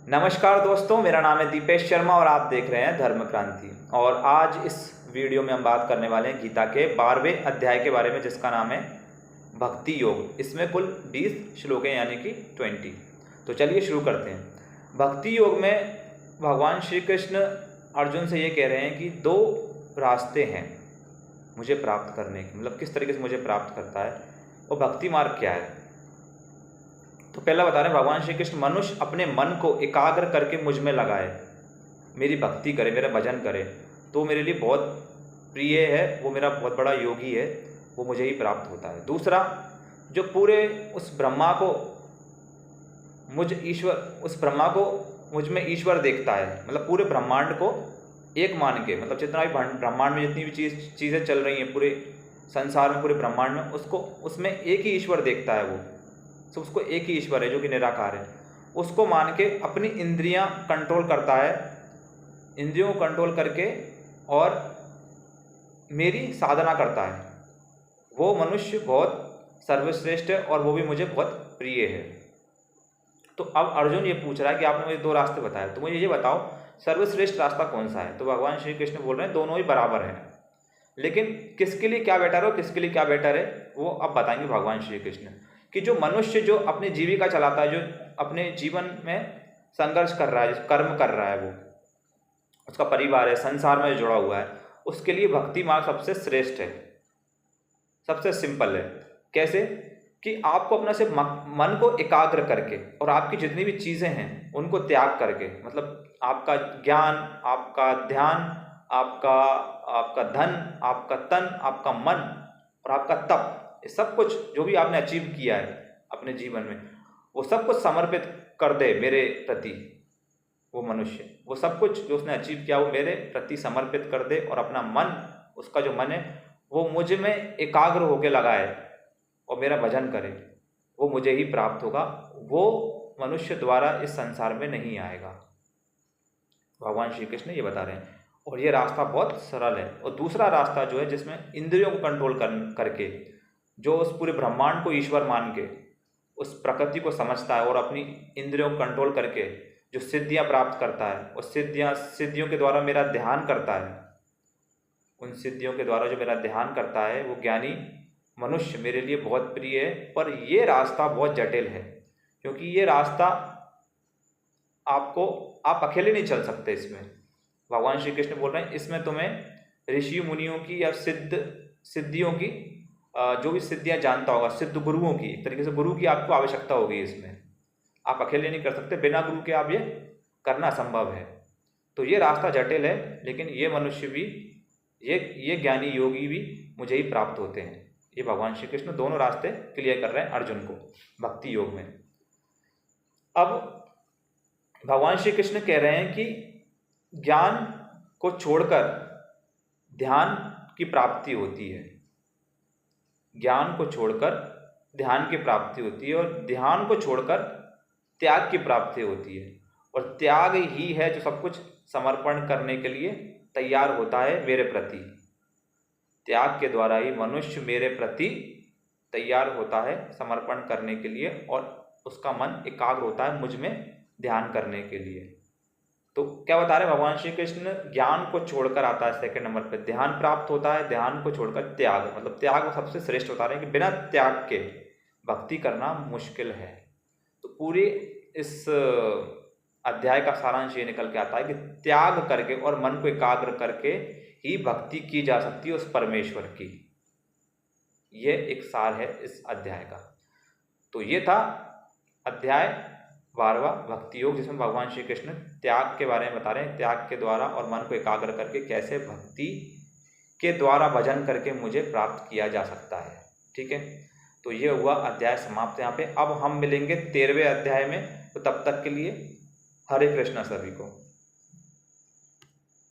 नमस्कार दोस्तों, मेरा नाम है दीपेश शर्मा और आप देख रहे हैं धर्म क्रांति। और आज इस वीडियो में हम बात करने वाले हैं गीता के 12वें अध्याय के बारे में, जिसका नाम है भक्ति योग। इसमें कुल 20 श्लोक हैं, यानी कि 20। तो चलिए शुरू करते हैं। भक्ति योग में भगवान श्री कृष्ण अर्जुन से ये कह रहे हैं कि दो रास्ते हैं मुझे प्राप्त करने के, मतलब किस तरीके से मुझे प्राप्त करता है और भक्ति मार्ग क्या है। तो पहला बता रहे हैं भगवान श्री कृष्ण, मनुष्य अपने मन को एकाग्र करके मुझ में लगाए, मेरी भक्ति करे, मेरा भजन करे, तो मेरे लिए बहुत प्रिय है, वो मेरा बहुत बड़ा योगी है, वो मुझे ही प्राप्त होता है। दूसरा, जो पूरे उस ब्रह्मा को मुझ में ईश्वर देखता है, मतलब पूरे ब्रह्मांड को एक मान के, मतलब जितना भी ब्रह्मांड में जितनी भी चीज़ें चल रही हैं पूरे संसार में, पूरे ब्रह्मांड में, उसको उसमें एक ही ईश्वर देखता है। वो तो उसको एक ही ईश्वर है जो कि निराकार है, उसको मान के अपनी इंद्रियां कंट्रोल करता है, इंद्रियों को कंट्रोल करके और मेरी साधना करता है। वो मनुष्य बहुत सर्वश्रेष्ठ है और वो भी मुझे बहुत प्रिय है। तो अब अर्जुन ये पूछ रहा है कि आपने मुझे दो रास्ते बताए, तो मुझे ये बताओ सर्वश्रेष्ठ रास्ता कौन सा है। तो भगवान श्री कृष्ण बोल रहे हैं दोनों ही बराबर हैं, लेकिन किसके लिए क्या बेटर है और किसके लिए क्या बेटर है वो अब बताएंगे भगवान श्री कृष्ण। कि जो मनुष्य जो अपनी जीविका चलाता है, जो अपने जीवन में संघर्ष कर रहा है, जो कर्म कर रहा है, वो उसका परिवार है, संसार में जुड़ा हुआ है, उसके लिए भक्ति मार्ग सबसे श्रेष्ठ है, सबसे सिंपल है। कैसे कि आपको अपना से मन को एकाग्र करके और आपकी जितनी भी चीज़ें हैं उनको त्याग करके, मतलब आपका ज्ञान, आपका ध्यान, आपका धन, आपका तन, आपका मन और आपका तप, ये सब कुछ जो भी आपने अचीव किया है अपने जीवन में, वो सब कुछ समर्पित कर दे मेरे प्रति। वो मनुष्य वो सब कुछ जो उसने अचीव किया वो मेरे प्रति समर्पित कर दे और अपना मन, उसका जो मन है वो मुझ में एकाग्र होकर लगाए और मेरा भजन करे, वो मुझे ही प्राप्त होगा। वो मनुष्य द्वारा इस संसार में नहीं आएगा। भगवान श्री कृष्ण ये बता रहे हैं और ये रास्ता बहुत सरल है। और दूसरा रास्ता जो है जिसमें इंद्रियों को कंट्रोल करके, जो उस पूरे ब्रह्मांड को ईश्वर मान के उस प्रकृति को समझता है और अपनी इंद्रियों को कंट्रोल करके जो सिद्धियां प्राप्त करता है, उस सिद्धियों के द्वारा मेरा ध्यान करता है, उन सिद्धियों के द्वारा जो मेरा ध्यान करता है वो ज्ञानी मनुष्य मेरे लिए बहुत प्रिय है। पर ये रास्ता बहुत जटिल है, क्योंकि ये रास्ता आप अकेले नहीं चल सकते। इसमें भगवान श्री कृष्ण बोल रहे हैं इसमें तुम्हें ऋषि मुनियों की या सिद्धियों की, जो भी सिद्धियां जानता होगा, सिद्ध गुरुओं की, एक तरीके से गुरु की आपको आवश्यकता होगी। इसमें आप अकेले नहीं कर सकते, बिना गुरु के आप ये करना संभव है। तो ये रास्ता जटिल है, लेकिन ये मनुष्य भी, ये ज्ञानी योगी भी मुझे ही प्राप्त होते हैं। ये भगवान श्री कृष्ण दोनों रास्ते क्लियर कर रहे हैं अर्जुन को भक्ति योग में। अब भगवान श्री कृष्ण कह रहे हैं कि ज्ञान को छोड़कर ध्यान की प्राप्ति होती है, ज्ञान को छोड़कर ध्यान की प्राप्ति होती है, और ध्यान को छोड़कर त्याग की प्राप्ति होती है। और त्याग ही है जो सब कुछ समर्पण करने के लिए तैयार होता है मेरे प्रति। त्याग के द्वारा ही मनुष्य मेरे प्रति तैयार होता है समर्पण करने के लिए, और उसका मन एकाग्र होता है मुझ में ध्यान करने के लिए। तो क्या बता रहे भगवान श्री कृष्ण, ज्ञान को छोड़कर आता है सेकंड नंबर पे, ध्यान प्राप्त होता है, ध्यान को छोड़कर त्याग, मतलब त्याग सबसे श्रेष्ठ बता रहे हैं कि बिना त्याग के भक्ति करना मुश्किल है। तो पूरी इस अध्याय का सारांश ये निकल के आता है कि त्याग करके और मन को एकाग्र करके ही भक्ति की जा सकती है उस परमेश्वर की। ये एक सार है इस अध्याय का। तो ये था अध्याय 12वां भक्ति योग, जिसमें भगवान श्री कृष्ण त्याग के बारे में बता रहे हैं, त्याग के द्वारा और मन को एकाग्र करके कैसे भक्ति के द्वारा भजन करके मुझे प्राप्त किया जा सकता है। ठीक है, तो ये हुआ अध्याय समाप्त यहाँ पे। अब हम मिलेंगे 13वें अध्याय में, तो तब तक के लिए हरे कृष्णा सभी को।